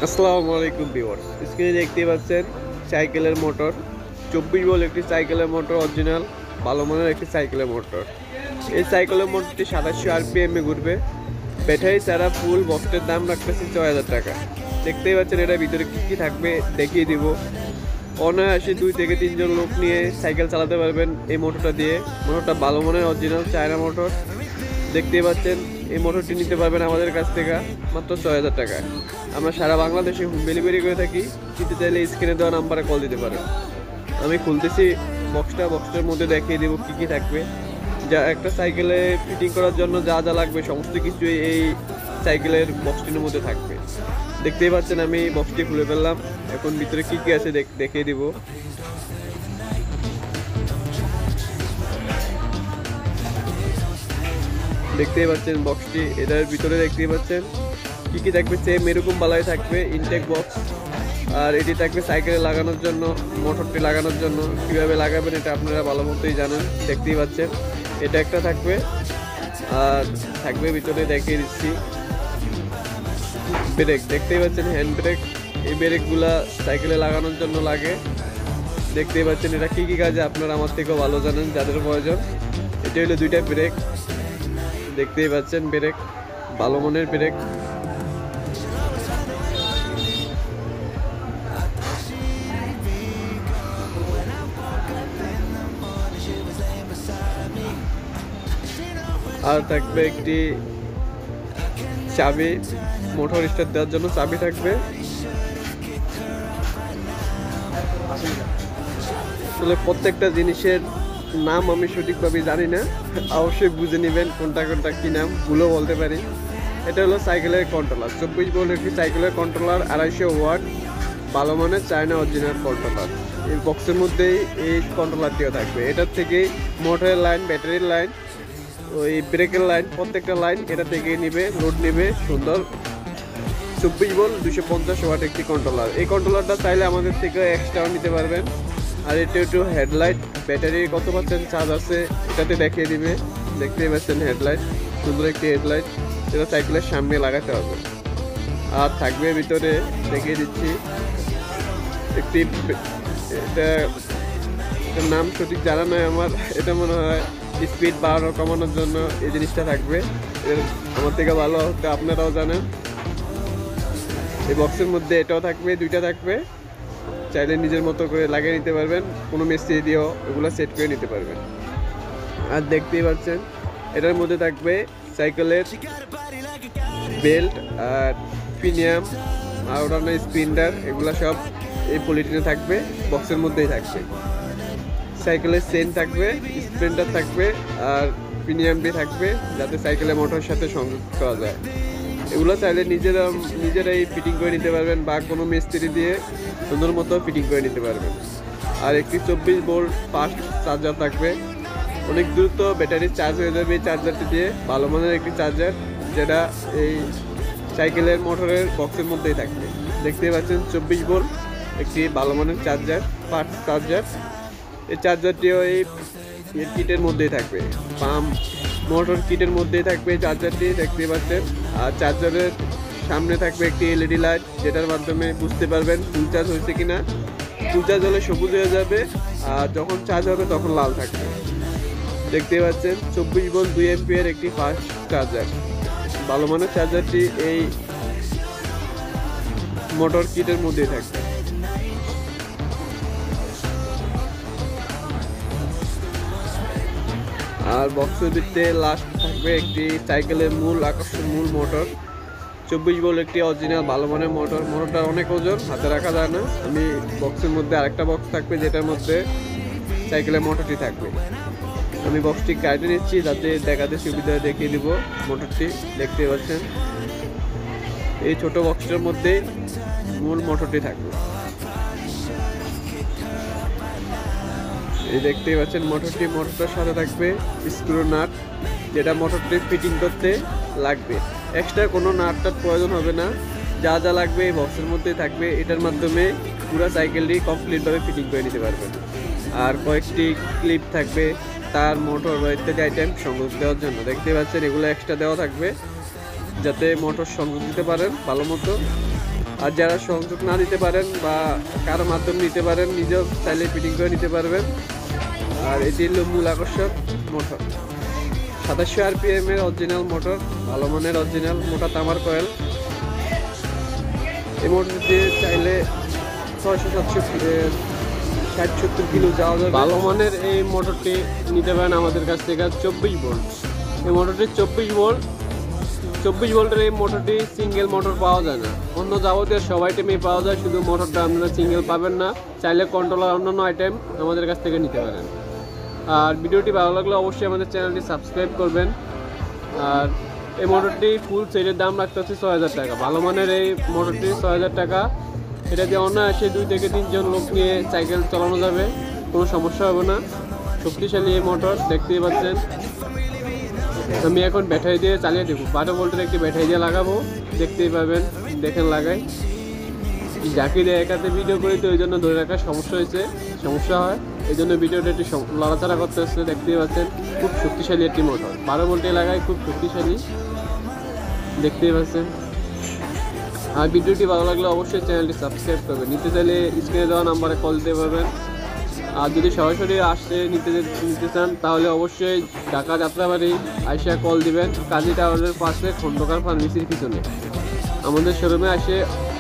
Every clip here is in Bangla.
আসসালামু আলাইকুম ভিউয়ার্স, স্ক্রিনে দেখতে পাচ্ছেন সাইকেলের মোটর 24 ভোল্ট একটি সাইকেলের মোটর, অরিজিনাল ভালো মানের একটি সাইকেলের মোটর। এই সাইকেলের মোটরটি 2700 RPM এ ঘুরবে। ব্যাটারি ছাড়া ফুল বক্সের দাম রাখতেছি 6000 টাকা। দেখতেই পাচ্ছেন এটার ভিতরে কী কী থাকবে দেখিয়ে দিব। অনায়াসে 2 থেকে 3 জন লোক নিয়ে সাইকেল চালাতে পারবেন এই মোটরটা দিয়ে। মোটরটা ভালো মানের অরিজিনাল চায়না মোটর। দেখতেই পাচ্ছেন এই মোটরটি নিতে পারবেন আমাদের কাছ থেকে মাত্র 6000 টাকায়। আমরা সারা বাংলাদেশে হোম ডেলিভারি করে থাকি। কিনতে চাইলে স্ক্রিনে দেওয়া নাম্বারে কল দিতে পারেন। আমি খুলতেছি বক্সটার মধ্যে দেখিয়ে দেবো কী কী থাকবে। যা একটা সাইকেলে ফিটিং করার জন্য যা যা লাগবে সমস্ত কিছুই এই সাইকেলের বক্সটির মধ্যে থাকবে। দেখতেই পাচ্ছেন আমি বক্সটি খুলে ফেললাম। এখন ভিতরে কী কী আছে দেখিয়ে দিব। দেখতেই পাচ্ছেন বক্সটি, এটার ভিতরে দেখতেই পাচ্ছেন কী কী থাকবে। সেম এরকম বালাই থাকবে ইনটেক বক্স। আর এটি থাকবে সাইকেলে লাগানোর জন্য, মোটরটি লাগানোর জন্য। কীভাবে লাগাবেন এটা আপনারা ভালো মতোই জানেন। দেখতেই পাচ্ছেন এটা একটা থাকবে। আর থাকবে ভিতরে দেখিয়ে দিচ্ছি ব্রেক। দেখতেই পাচ্ছেন হ্যান্ড ব্রেক। এই ব্রেকগুলা সাইকেলে লাগানোর জন্য লাগে। দেখতেই পাচ্ছেন এটা কী কী কাজে আপনারা আমার থেকেও ভালো জানেন যাদের প্রয়োজন। এটা হলো 2টা ব্রেক। দেখতেই পাচ্ছেন ব্রেক, ভালো মানের ব্রেক। আর থাকবে একটি চাবি, মোটর স্টার্ট দেওয়ার জন্য চাবি থাকবে। আসলে প্রত্যেকটা জিনিসের নাম আমি সঠিকভাবে জানি না, অবশ্যই বুঝে নেবেন কোনটা কোনটা কী নাম, ভুলও বলতে পারি। এটা হলো সাইকেলের কন্ট্রোলার, 24 ভোল্ট একটি সাইকেলের কন্ট্রোলার, 250 ওয়াট, ভালো মানের চায়না অরিজিনাল কন্ট্রোলার। এই বক্সের মধ্যেই এই কন্ট্রোলারটিও থাকবে। এটার থেকে মোটরের লাইন, ব্যাটারির লাইন, ওই ব্রেকের লাইন, প্রত্যেকটা লাইন এটা থেকে নিবে, লোড নেবে। সুন্দর 24 ভোল্ট 250 ওয়াট একটি কন্ট্রোলার। এই কন্ট্রোলারটা চাইলে আমাদের থেকে এক্সট্রাও নিতে পারবেন। আর এটা একটু হেডলাইট, ব্যাটারি কত পার্সেন্ট চার্জ আছে এটাতে দেখিয়ে দিবে। দেখতেই পাচ্ছেন হেডলাইট, সুন্দর একটি হেডলাইট, যেটা সাইকেলের সামনে লাগাতে হবে। আর থাকবে ভিতরে দেখিয়ে দিচ্ছি একটি, এটার নাম সঠিক জানা নয় আমার। এটা মনে হয় স্পিড বাড়ানো কমানোর জন্য এই জিনিসটা থাকবে। আমার থেকে ভালো হতে আপনারাও জানেন। এই বক্সের মধ্যে এটাও থাকবে, 2টা থাকবে। চাইলে নিজের মতো করে লাগিয়ে নিতে পারবেন, কোনো মিস্ত্রি দিয়েও এগুলো সেট করে নিতে পারবেন। আর দেখতেই পাচ্ছেন এটার মধ্যে থাকবে সাইকেলের বেল্ট আর প্রিমিয়াম আর অন্যান্য স্পিন্ডার, এগুলো সব এই পলিথিনে থাকবে, বক্সের মধ্যেই থাকবে। সাইকেলের চেন থাকবে, স্প্লেন্ডার থাকবে আর প্রিমিয়ামটি থাকবে, যাতে সাইকেলের মোটরের সাথে সংযুক্ত করা যায়। এগুলো চাইলে নিজেরাই ফিটিং করে নিতে পারবেন বা কোনো মিস্ত্রি দিয়ে সুন্দর মতো ফিটিং করে নিতে পারবেন। আর একটি 24 ভোল্ট ফাস্ট চার্জার থাকবে। অনেক দ্রুত ব্যাটারি চার্জ হয়ে যাবে এই চার্জারটি দিয়ে। ভালো মানের একটি চার্জার, যেটা এই সাইকেলের মোটরের বক্সের মধ্যেই থাকবে। দেখতেই পাচ্ছেন 24 ভোল্ট একটি ভালো মানের চার্জার, ফাস্ট চার্জার। এই চার্জারটিও এই কিটের মধ্যেই থাকবে, পাম্প মোটর কিটের মধ্যেই থাকবে চার্জারটি। দেখতেই পাচ্ছেন। আর চার্জারের সামনে থাকবে একটি LED লাইট, যেটার মাধ্যমে বুঝতে পারবেন ফুল চার্জ হয়েছে কিনা। ফুল চার্জ হলে সবুজ হয়ে যাবে, আর যখন চার্জ হবে তখন লাল থাকবে। দেখতেই পাচ্ছেন 24 ভোল্ট 2 অ্যাম্পিয়ার একটি ফাস্ট চার্জার। ভালো মানের চার্জারটি এই মোটর কিটের মধ্যেই থাকবে। আর বক্সের ভিতরে লাস্ট থাকবে একটি সাইকেলের মূল আকর্ষণ, মূল মোটর, 24 ভোল্ট একটি অরিজিনাল ভালো মানের মোটর। মোটরটা অনেক ওজন, হাতে রাখা যায় না। আমি বক্সের মধ্যে আরেকটা বক্স থাকবে, যেটার মধ্যে সাইকেলের মোটরটি থাকবে। আমি বক্সটি কাটে নিচ্ছি যাতে দেখাতে সুবিধা দেখিয়ে দিব মোটরটি। দেখতে পাচ্ছেন এই ছোট বক্সটার মধ্যে মূল মোটরটি থাকবে। এই দেখতেই পাচ্ছেন মোটরটার সাথে থাকবে স্ক্রু নাট, যেটা মোটরটি ফিটিং করতে লাগবে। এক্সট্রা কোনো নাটটার প্রয়োজন হবে না, যা যা লাগবে এই বক্সের মধ্যেই থাকবে। এটার মাধ্যমে পুরো সাইকেলটি কমপ্লিটভাবে ফিটিং করে নিতে পারবেন। আর কয়েকটি ক্লিপ থাকবে, তার মোটর বা ইত্যাদি আইটেম সংযোগ দেওয়ার জন্য। দেখতে পাচ্ছেন এগুলো এক্সট্রা দেওয়া থাকবে, যাতে মোটর সংযোগ দিতে পারেন ভালো মতো। আর যারা সংযোগ না নিতে পারেন বা কারো মাধ্যমে নিতে পারেন, নিজেও চাইলে ফিটিং করে নিতে পারবেন। আর এটি হলো মূল আকর্ষণ মোটর, 2700 RPM এর অরিজিনাল মোটর, ভালো মানের অরিজিনাল মোটা তামার কয়েল। এই মোটর দিয়ে চাইলে 600-760-70 কিলো যাওয়া যাবে। ভালো মানের এই মোটরটি নিতে পারেন আমাদের কাছ থেকে 24 ভোল্ট। এই মোটরটি 24 ভোল্টের এই মোটরটি সিঙ্গেল মোটর পাওয়া যায় না, অন্য যাবতীয় সব আইটেমই পাওয়া যায়, শুধু মোটরটা আপনারা সিঙ্গেল পাবেন না। চাইলে কন্ট্রোলার অন্যান্য আইটেম আমাদের কাছ থেকে নিতে পারেন। আর ভিডিওটি ভালো লাগলে অবশ্যই আমাদের চ্যানেলটি সাবস্ক্রাইব করবেন। আর এই মোটরটি ফুল সেটের দাম রাখতে হচ্ছে 6000 টাকা। ভালো মানের এই মোটরটি 6000 টাকা। এটা দিয়ে অনায়াসে 2 থেকে 3 জন লোক নিয়ে সাইকেল চালানো যাবে, কোনো সমস্যা হবে না। শক্তিশালী এই মোটর দেখতেই পাচ্ছেন। আমি এখন ব্যাটারি দিয়ে চালিয়ে দেবো, 12 ভোল্টের একটি ব্যাটারি দিয়ে লাগাবো, দেখতেই পাবেন। দেখেন লাগাই, যাকে দিয়ে একাতে ভিডিও করি তো ওই জন্য ধরে রাখার সমস্যা হয়, এই জন্য ভিডিওটা একটু লড়াচড়া করতে হচ্ছে। দেখতেই পাচ্ছেন খুব শক্তিশালী একটি মোটর, 12 ভোল্টে লাগাই, খুব শক্তিশালী, দেখতেই পাচ্ছেন। আর ভিডিওটি ভালো লাগলে অবশ্যই চ্যানেলটি সাবস্ক্রাইব করবেন। নিতে চাইলে স্ক্রিনে দেওয়া নাম্বারে কল দিতে পারবেন। আর যদি সরাসরি আসতে নিতে চান তাহলে অবশ্যই ঢাকা যাত্রাবাড়ি আইসা কল দিবেন, কাজী টাওয়ারের পাশে খন্দকার ফার্মেসির পিছনে। আমাদের শোরুমে আসে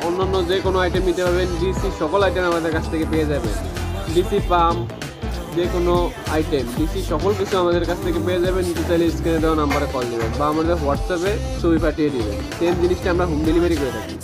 অন্যান্য যে কোনো আইটেম নিতে পারবেন, ডিসি সকল আইটেম আমাদের কাছ থেকে পেয়ে যাবেন। ডিসি পাম্প, যে কোনো আইটেম ডিসি সকল কিছু আমাদের কাছ থেকে পেয়ে যাবেন। নিতে চাইলে স্ক্রিনে দেওয়া নাম্বারে কল দেবেন বা আমাদের হোয়াটসঅ্যাপে ছবি পাঠিয়ে দেবেন। সেম জিনিসটা আমরা হোম ডেলিভারি করে থাকি।